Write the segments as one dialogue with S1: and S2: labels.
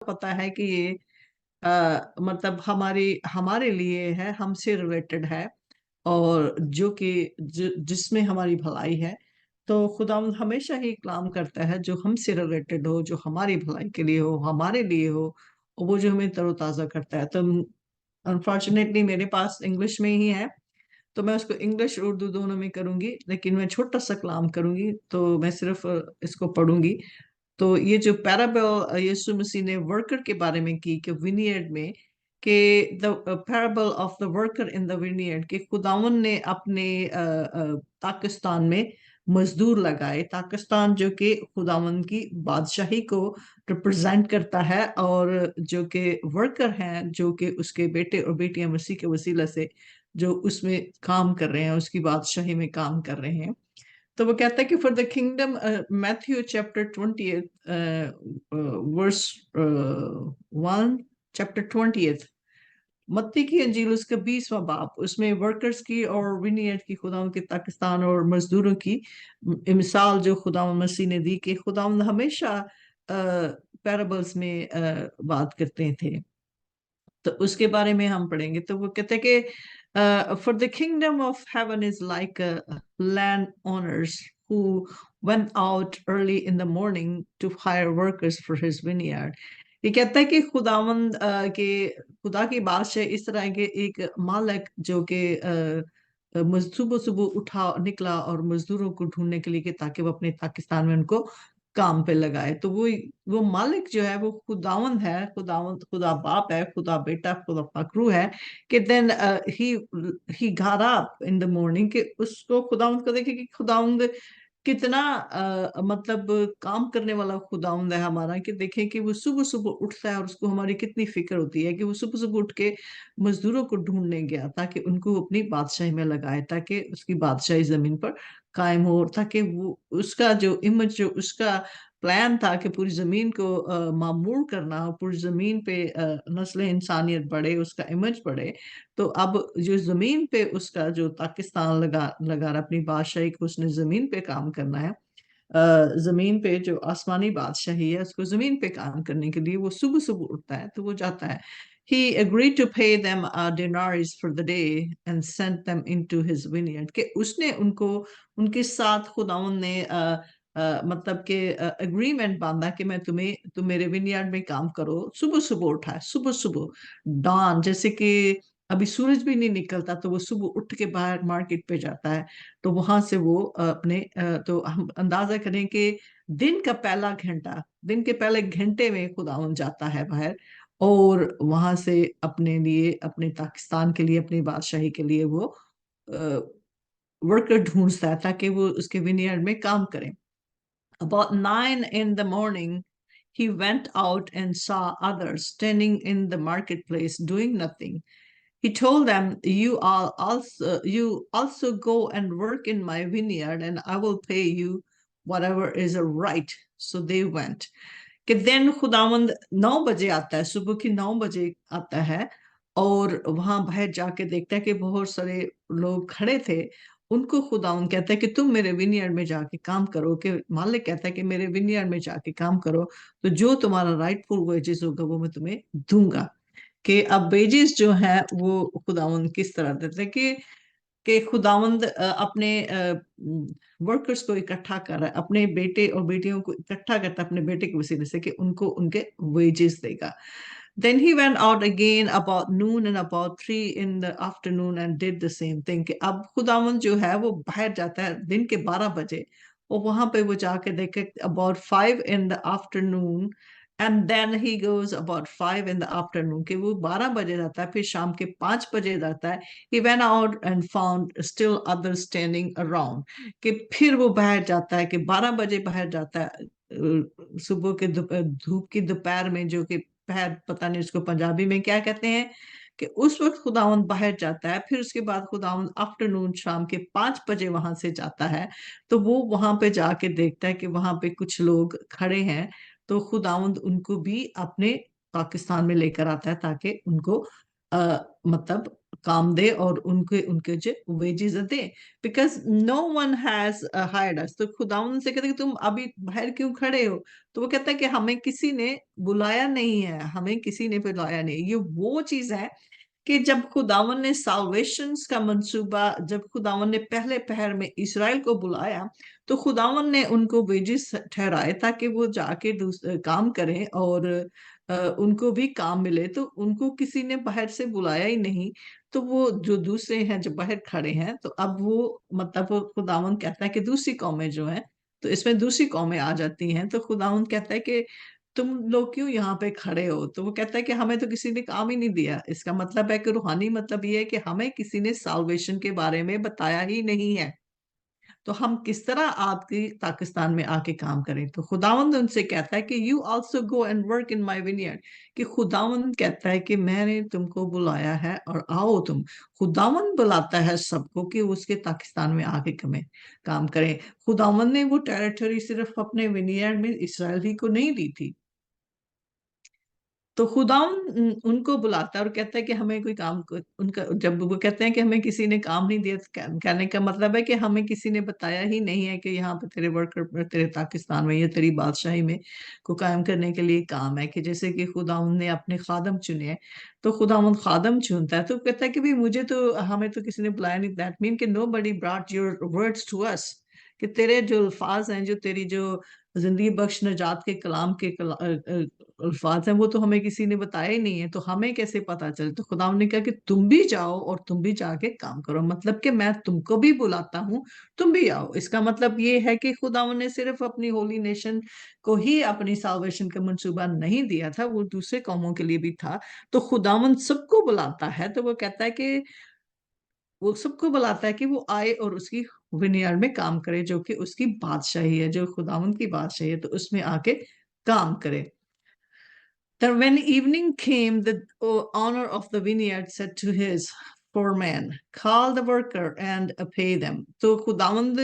S1: पता है कि ये मतलब हमारे लिए है, हमसे रिलेटेड है, और जो कि जिसमें हमारी भलाई है। तो खुदावंद हमेशा ही कलाम करता है जो हमसे रिलेटेड हो, जो हमारी भलाई के लिए हो, हमारे लिए हो, और वो जो हमें तरोताजा करता है। तो अनफॉर्चुनेटली मेरे पास इंग्लिश में ही है, तो मैं उसको इंग्लिश उर्दू दोनों में करूंगी, लेकिन मैं छोटा सा कलाम करूंगी, तो मैं सिर्फ इसको पढ़ूंगी। तो ये जो पैराबल यीशु मसीह ने वर्कर के बारे में की कि विनियर्ड में, कि the parable of the worker in the vineyard, कि खुदावन ने अपने पाकिस्तान में मजदूर लगाए। पाकिस्तान जो कि खुदावन की बादशाही को रिप्रेजेंट करता है, और जो कि वर्कर हैं, जो कि उसके बेटे और बेटियां मसीह के वसीला से जो उसमें काम कर रहे हैं, उसकी बादशाही में काम कर रहे हैं। तो वो कहता है कि for the kingdom, Matthew chapter 20 verse 1, chapter 20, मत्ती की अंजील उसका 20वां बाब, उसमें वर्कर्स की और विनियर्ड की, खुदावंद के पाकिस्तान और मजदूरों की मिसाल जो खुदावंद मसीह ने दी, कि खुदावंद हमेशा पैराबल्स में बात करते थे। तो उसके बारे में हम पढ़ेंगे। तो वो कहते हैं कि for the kingdom of heaven is like land owners who went out early in the morning to hire workers for his vineyard। ये कहता है कि खुदावंद के खुदा की बादशाह इस तरह के एक मालिक जो कि सुबह सुबह उठा निकला और मजदूरों को ढूंढने के लिए, कि ताकि वो अपने पाकिस्तान में उनको काम पे लगाए। तो वो मालिक जो है वो खुदावंद है, खुदावंद खुदा बाप है, खुदा बेटा, खुदा पकरू है। कि then he got up in the morning, कि उसको खुदावंद को देखे कि खुदावंद कितना मतलब काम करने वाला खुदावंद है हमारा, कि देखें कि वो सुबह सुबह उठता है और उसको हमारी कितनी फिक्र होती है, कि वो सुबह सुबह उठ के मजदूरों को ढूंढने गया ताकि उनको अपनी बादशाही में लगाए, ताकि उसकी बादशाही जमीन पर कायम हो, और ताकि वो उसका जो इमेज, जो उसका प्लान था कि पूरी जमीन को मामूर करना, पूरी जमीन पे नस्ल इंसानियत बढ़े, उसका इमेज बढ़े। तो अब जो जमीन पे उसका जो पाकिस्तान लगा रहा, अपनी बादशाही को उसने जमीन पे काम करना है। जमीन पे जो आसमानी बादशाही है, उसको जमीन पे काम करने के लिए वो सुबह सुबह उठता है, तो वो जाता है। He agreed to pay them denaries for the day and sent them into his vineyard। कि उसने उनको उनके साथ खुदावन ने मतलब कि एग्रीमेंट बांधा कि मैं तुम मेरे विनयार्ड में काम करो। सुबह सुबह उठा है, सुबह सुबह डॉन, जैसे कि अभी सूरज भी नहीं निकलता, तो वो सुबह उठ के बाहर मार्केट पे जाता है। तो वहां से वो अपने तो हम अंदाजा करें कि दिन का पहला घंटा, दिन के पहले घंटे में खुदावन जाता है बाहर, और वहां से अपने लिए, अपने पाकिस्तान के लिए, अपनी बादशाही के लिए वो वर्कर ढूंढता है ताकि वो उसके विनियर्ड में काम करें। About 9 in the morning, he went out and saw others standing in the marketplace doing nothing. He told them, you also go and work in my vineyard, and I will pay you whatever is right. So they went. कि दिन खुदावंद 9 बजे आता है, सुबह की 9 बजे आता है, और वहां बाहर जाके देखता है कि बहुत सारे लोग खड़े थे। उनको खुदावंद कहता है कि तुम मेरे विनियर्ड में जाके काम करो, कि मालिक कहता है कि मेरे विनियर्ड में जाके काम करो, तो जो तुम्हारा राइटफुल वेजेस होगा वो मैं तुम्हें दूंगा। कि अब वेजेस जो है वो खुदावंद किस तरह देते हैं, कि खुदावंद अपने वर्कर्स को इकट्ठा कर रहा है, अपने बेटे और बेटियों को इकट्ठा करता है अपने बेटे के वसीले से, कि उनको उनके वेजेस देगा। Then he went out again about noon and about 3 in the afternoon and did the same thing। कि अब खुदावंद जो है वो बाहर जाता है दिन के 12 बजे, और वहां पे वो जाके देखे about 5 in the afternoon, and then he goes about 5 in the afternoon, कि वो 12 बजे जाता है, फिर शाम के 5 बजे जाता है। He went out and found still others standing around। कि फिर वो बाहर जाता है, कि 12 बजे बाहर जाता है सुबह के धूप की दोपहर में, जो कि पहर, पता नहीं उसको पंजाबी में क्या कहते हैं, कि उस वक्त खुदावंद बाहर जाता है। फिर उसके बाद खुदावंद आफ्टरनून, शाम के 5 बजे वहां से जाता है। तो वो वहां पे जाके देखता है कि वहां पे कुछ लोग खड़े हैं, तो खुदावंद उनको भी अपने पाकिस्तान में लेकर आता है ताकि उनको मतलब کام دے اور ان کے جو ویجز دے، because no one has hired us. تو خداوند سے کہتے کہ تم ابھی باہر کیوں کھڑے ہو؟ تو وہ کہتا ہے کہ ہمیں کسی نے بلایا نہیں ہے، ہمیں کسی نے بلایا نہیں. یہ وہ چیز ہے کہ جب خداون نے سالویشنز کا منصوبہ، جب خداون نے پہلے پہر میں اسرائیل کو بلایا، تو خداون نے ان کو ویجز ٹھہرائے تاکہ وہ جا کے کام کریں اور ان کو بھی کام ملے. تو ان کو کسی نے باہر سے بلایا ہی نہیں. تو وہ جو دوسرے ہیں جو باہر کھڑے ہیں، تو اب وہ مطلب خداون کہتا ہے کہ دوسری قومیں جو ہیں، تو اس میں دوسری قومیں آ جاتی ہیں. تو خداون کہتا ہے کہ تم لوگ کیوں یہاں پہ کھڑے ہو؟ تو وہ کہتا ہے کہ ہمیں تو کسی نے کام ہی نہیں دیا. اس کا مطلب ہے کہ روحانی مطلب یہ ہے کہ ہمیں کسی نے سالویشن کے بارے میں بتایا ہی نہیں ہے. تو ہم کس طرح آپ کی پاکستان میں آ کے کام کریں؟ تو خداوند ان سے کہتا ہے کہ you also go and work in my vineyard. کہ خداوند کہتا ہے کہ میں نے تم کو بلایا ہے اور آؤ تم. خداوند بلاتا ہے سب کو کہ اس کے پاکستان میں آ کے کام کریں. خداوند نے وہ ٹیریٹری صرف اپنے وینیئرڈ میں اسرائیل ہی کو نہیں دی تھی. تو خدا ان کو بلاتا ہے اور کہتا ہے کہ ہمیں کوئی کام ان کا، جب وہ کہتے ہیں کہ ہمیں کسی نے کام نہیں دیا، کہنے کا مطلب ہے کہ ہمیں کسی نے بتایا ہی نہیں ہے کہ یہاں پہ تیرے ورکر تیرے پاکستان میں یا تیری بادشاہی میں کو قائم کرنے کے لیے کام ہے. کہ جیسے کہ خدا نے اپنے خادم چنے ہیں، تو خدا خادم چنتا ہے. تو کہتا ہے کہ بھی مجھے تو، ہمیں تو کسی نے بلایا نہیں. دیٹ مین کہ نو بڈی براٹ یور ورڈس ٹو اس. کہ تیرے جو الفاظ ہیں، جو تیری جو زندگی بخش نجات کے کلام کے الفاظ ہیں، وہ تو ہمیں کسی نے بتایا ہی نہیں ہے. تو ہمیں کیسے پتا چلے؟ تو خدا نے کہا کہ تم بھی جاؤ اور تم بھی جا کے کام کرو. مطلب کہ میں تم کو بھی بلاتا ہوں، تم بھی آؤ. اس کا مطلب یہ ہے کہ خدا نے صرف اپنی ہولی نیشن کو ہی اپنی سالویشن کا منصوبہ نہیں دیا تھا، وہ دوسرے قوموں کے لیے بھی تھا. تو خداوند سب کو بلاتا ہے. تو وہ کہتا ہے کہ وہ سب کو بلاتا ہے کہ وہ آئے اور اس کی ونیار میں کام کرے، جو کہ اس کی بادشاہی ہے، جو خداوند کی بادشاہی ہے. تو اس میں آ کے کام کرے. Then when evening came, the owner of the vineyard said to his foreman, call the worker and pay them. تو خداوند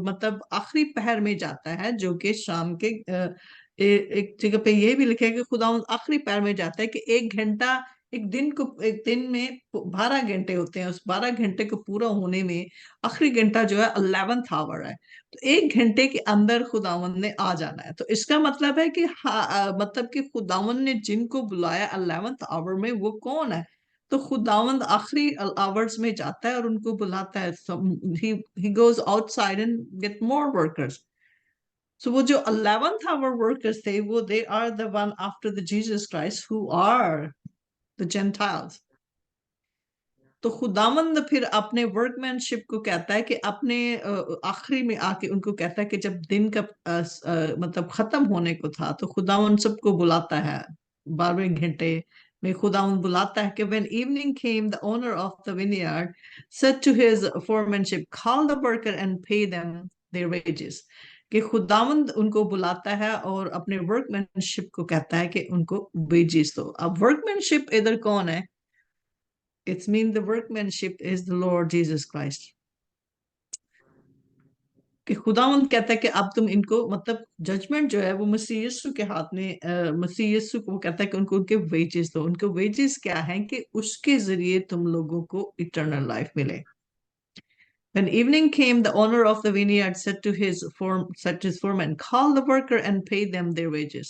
S1: مطلب آخری پہر میں جاتا ہے، جو کہ شام کے ایک جگہ پہ یہ بھی لکھا ہے کہ خداوند آخری پہر میں جاتا ہے کہ ایک گھنٹہ، ایک دن میں 12 گھنٹے ہوتے ہیں. اس 12 گھنٹے کو پورا ہونے میں آخری گھنٹہ جو ہے 11th hour ہے. تو ایک گھنٹے کے اندر خداوند نے آ جانا ہے. تو اس کا مطلب ہے کہ مطلب کہ خداوند نے جن کو بلایا 11th hour میں، وہ کون ہے؟ تو خداوند آخری آورز میں جاتا ہے اور ان کو بلاتا ہے. he goes outside and get more workers. So وہ جو 11th hour workers تھے، وہ they are the one after the Jesus Christ who are the Gentiles. تو خداوند پھر اپنے ورک مین شپ کو کہتا ہے کہ اپنے آخری میں آ کے ان کو کہتا ہے کہ جب دن کا مطلب ختم ہونے کو تھا، تو خداوند سب کو بلاتا ہے 12 گھنٹے میں. خداوند بلاتا ہے کہ when evening came, the owner of the vineyard said to his foremanship, call the worker and pay them their wages. کہ خداوند ان کو بلاتا ہے اور اپنے ورک مین شپ کو کہتا ہے کہ ان کو ویجز دو. اب ورک مین شپ ادھر کون ہے؟ It's mean the workmanship is the Lord Jesus Christ. کہ خداوند کہتا ہے کہ اب تم ان کو، مطلب ججمنٹ جو ہے وہ مسیح یسو کے ہاتھ میں، مسیح یسو کو کہتا ہے کہ ان کو ان کے ویجز دو. ان کے ویجز کیا ہیں؟ کہ اس کے ذریعے تم لوگوں کو eternal life ملے. When evening came, the owner of the vineyard said to his foreman, call the worker and pay them their wages,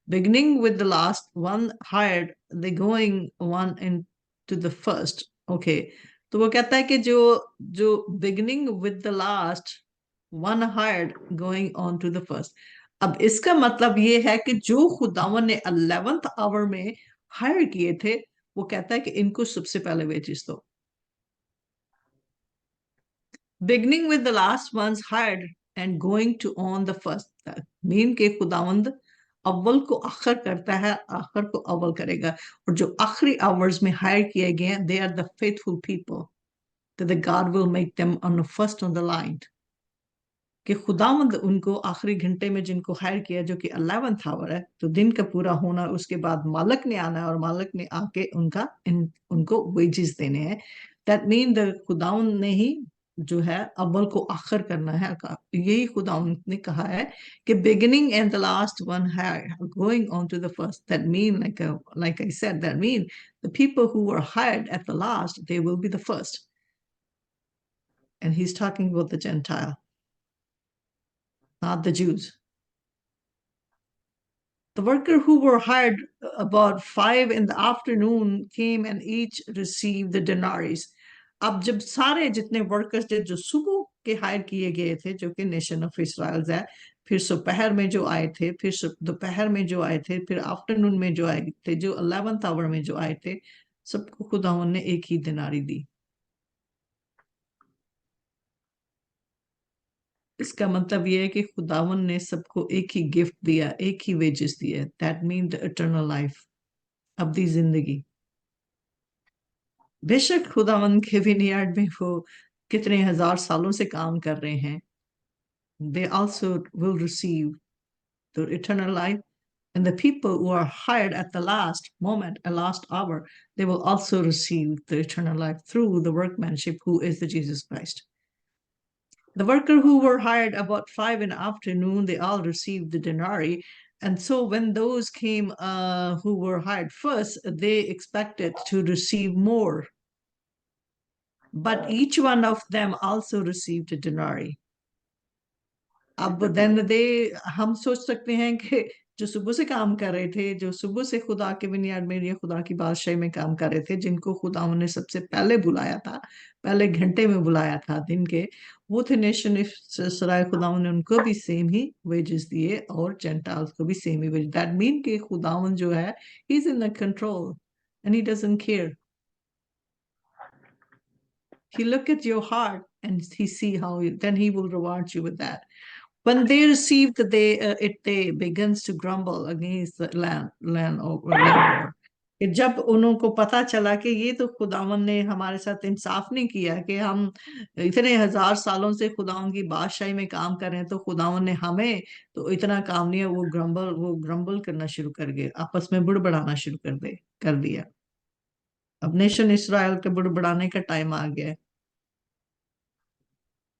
S1: beginning with the last one hired, the going one into the first. Okay. تو وہ کہتا ہے کہ جو beginning with the last one hired going on to the first. اب اس کا مطلب یہ ہے کہ جو خداوند نے 11th hour میں ہائر کیے تھے، وہ کہتا ہے کہ ان کو سب سے پہلے ویجز دو. beginning with the last ones hired and going to on the first. مین کہ خداوند اول کو آخر کرتا ہے، آخر کو اول کرے گا. اور جو آخری آورز میں ہائر کیے گئے ہیں، they are the faithful people that the God will make them on the first on the line. کہ خداوند ان کو آخری گھنٹے میں جن کو ہائر کیا، جو کہ 11th hour ہے، تو دن کا پورا ہونا، اس کے بعد مالک نے آنا ہے اور مالک نے آ کے ان کو ویجز دینے ہیں. That mean the خداوند نے ہی जो है अव्वल को आखिर करना है। यही खुदा ने कहा है कि beginning and the last one are going on to the first. That mean like I said, that mean the people who were hired at the last, they will be the first. And he's talking about the Gentile, not the Jews. The worker who were hired about 5 in the afternoon came and each received the denaries. अब जब सारे जितने workers थे जो सुबह के higher किए गए थे, जो कि नेशन ऑफ इसराइल है, फिर दोपहर में जो आए थे, फिर दोपहर में जो आए थे, फिर आफ्टरनून में जो आए थे, जो 11th आवर में जो आए थे, सबको खुदावन ने एक ही दिनारी दी। इसका मतलब ये है कि खुदावन ने सबको एक ही गिफ्ट दिया, एक ही वेजेस दिए। That mean the eternal life, अब्दी जिंदगी। बेशक खुदावन के विनयार्ड में वो कितने हजार सालों से काम कर रहे हैं, they also will receive the eternal life. And the people who are hired at the last moment, a last hour, they will also receive the eternal life through the workmanship who is the Jesus Christ. The worker who were hired about 5 in the afternoon, they all received the denarii. And so when those came who were hired first, they expected to receive more. But each one of them also received a denarii. अब then they हम सोच सकते हैं कि जो सुबह से काम कर रहे थे, जो सुबह से खुदा के विनयार्ड में या खुदा की बादशाही में काम कर रहे थे, जिनको खुदा ने सबसे पहले बुलाया था, पहले घंटे में बुलाया था दिन के, वो थे नेशन सराय। खुदा ने उनको भी सेम ही वेजेस दिए और जेंटाल्स को भी सेम ही वेज। दैट मीन कि खुदावन जो है, he is in the control and he doesn't care. He look at your heart and he see how then he will reward you with that. When they received they begins to grumble against the landlord. कि जब उनको पता चला कि ये तो खुदावन ने हमारे साथ इंसाफ नहीं किया, कि हम इतने हजार सालों से खुदावन की बादशाही में काम कर रहे हैं, तो खुदावन ने हमें तो इतना काम नहीं है, वो ग्रम्बल करना शुरू कर गए, आपस में बुड़बड़ाना शुरू कर दिया। अब नेशन इसराइल के बुड़बड़ाने का टाइम आ गया है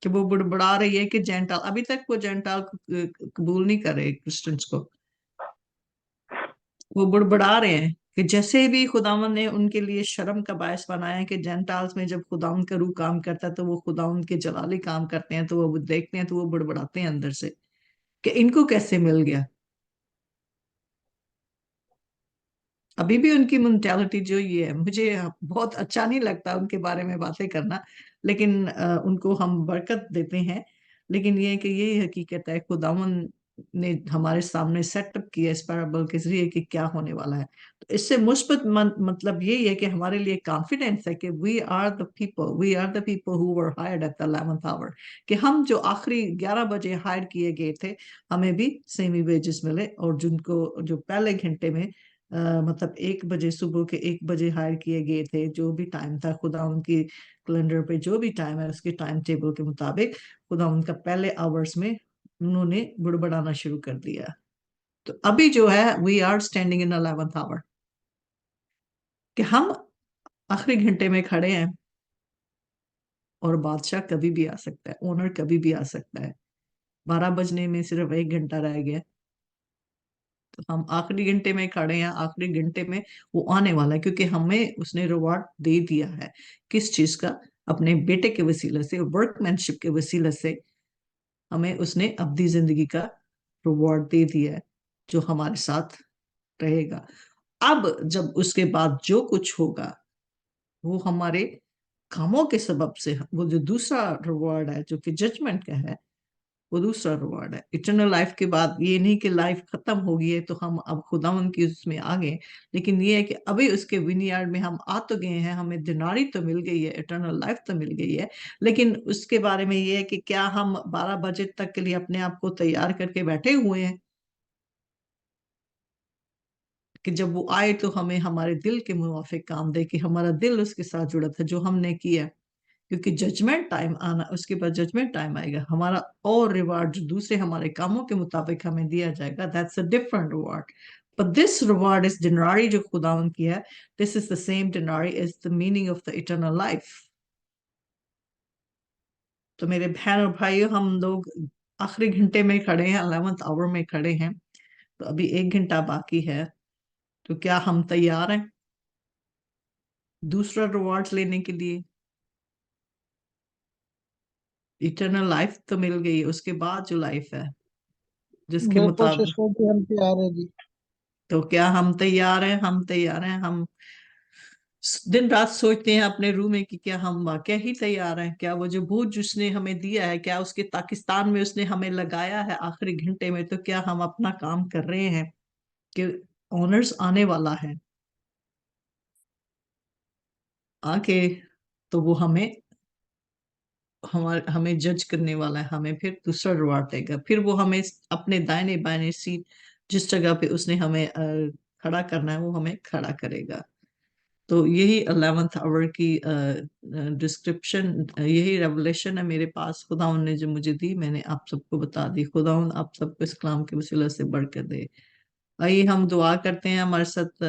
S1: कि वो बुड़बड़ा रही है कि जेंटाल, अभी तक वो जेंटाल कबूल नहीं कर रहे क्रिश्चियंस को। वो बुड़बड़ा रहे हैं कि जैसे भी खुदावन ने उनके लिए शर्म का बायस बनाया कि जेंटाल्स में जब खुदावन का रूह काम करता है तो वो खुदावन के जलाली काम करते हैं, तो वो देखते हैं तो वो बुड़बड़ाते हैं अंदर से कि इनको कैसे मिल गया। अभी भी उनकी मेंटालिटी जो ये है, मुझे बहुत अच्छा नहीं लगता उनके बारे में बातें करना, लेकिन उनको हम बरकत देते हैं। लेकिन ये है कि यही हकीकत है, खुदावन ने हमारे सामने सेटअप किया इस पैराबल के जरिए कि क्या होने वाला है। तो इससे मुस्बत मतलब यही है कि हमारे लिए कॉन्फिडेंस है कि we are the people who were hired at the 11th hour, कि हम जो आखिरी 11 बजे हायर किए गए थे, हमें भी सेमी वेजेस मिले। और जिनको जो पहले घंटे में मतलब 1 बजे, सुबह के 1 बजे हायर किए गए थे, जो भी टाइम था खुदा उनकी कैलेंडर पे जो भी टाइम है उसके टाइम टेबल के मुताबिक खुदा उनका पहले आवर्स में उन्होंने बुड़बड़ाना शुरू कर दिया। तो अभी जो है we are standing in 11th hour, कि हम आखिरी घंटे में खड़े हैं और बादशाह कभी भी आ सकता है, ओनर कभी भी आ सकता है। 12 बजने में सिर्फ 1 घंटा रह गया, तो हम आखिरी घंटे में खड़े हैं, आखिरी घंटे में वो आने वाला है, क्योंकि हमें उसने रिवॉर्ड दे दिया है। किस चीज का? अपने बेटे के वसीले से, वर्कमैनशिप के वसीले से हमें उसने अब्दी जिंदगी का रिवॉर्ड दे दिया है, जो हमारे साथ रहेगा। अब जब उसके बाद जो कुछ होगा वो हमारे कामों के सबब से, वो जो दूसरा रिवॉर्ड है जो कि जजमेंट का है, वो दूसरा रिवॉर्ड है। इटर्नल लाइफ के बाद ये नहीं कि लाइफ खत्म हो गई है तो हम अब खुदावन की उसमें आ गए, लेकिन ये है कि अभी उसके विनयार्ड में हम आ तो गए हैं, हमें दिनारी तो मिल गई है, इटर्नल लाइफ तो मिल गई है। लेकिन उसके बारे में ये है कि क्या हम 12 बजे तक के लिए अपने आप को तैयार करके बैठे हुए हैं कि जब वो आए तो हमें हमारे दिल के मुवाफिक काम दे, कि हमारा दिल उसके साथ जुड़ा था जो हमने किया। क्योंकि जजमेंट टाइम आना, उसके बाद जजमेंट टाइम आएगा, हमारा और रिवार्ड जो दूसरे हमारे कामों के मुताबिक हमें दिया जाएगा, that's a different reward. But this reward is dinari जो खुदावन की है, this is the same dinari as the meaning of the eternal life. तो मेरे बहन और भाइयों, हम लोग आखिरी घंटे में खड़े हैं, 11th आवर में खड़े हैं। तो अभी 1 घंटा बाकी है। तो क्या हम तैयार हैं दूसरा रिवॉर्ड लेने के लिए? इटर्नल लाइफ तो मिल गई, उसके बाद जो लाइफ है जिसके
S2: बिल्कुल
S1: मुताबिक।
S2: सिस्टर जी, हम तैयार है जी।
S1: तो क्या हम तैयार हैं? हम तैयार हैं। हम दिन रात सोचते हैं अपने रूम में कि क्या हम वाकई ही तैयार हैं? क्या वो जो बोझ उसने हमें दिया है, क्या उसके पाकिस्तान में उसने हमें लगाया है आखिरी घंटे में, तो क्या हम अपना काम कर रहे हैं? कि ऑनर्स आने वाला है आके, तो वो हमें जज करने वाला है, हमें फिर दूसरा रिवॉर्ड देगा। फिर वो हमें अपने दाहिने बाएं सीट, जिस जगह पे उसने हमें खड़ा करना है, वो हमें खड़ा करेगा। तो यही 11th आवर की डिस्क्रिप्शन, यही रेवलेशन है मेरे पास। खुदावन ने जो मुझे दी, मैंने आप सबको बता दी। खुदावन आप सबको इस कलाम के वसीला से बढ़कर दे। आइए हम दुआ करते हैं। हमारे साथ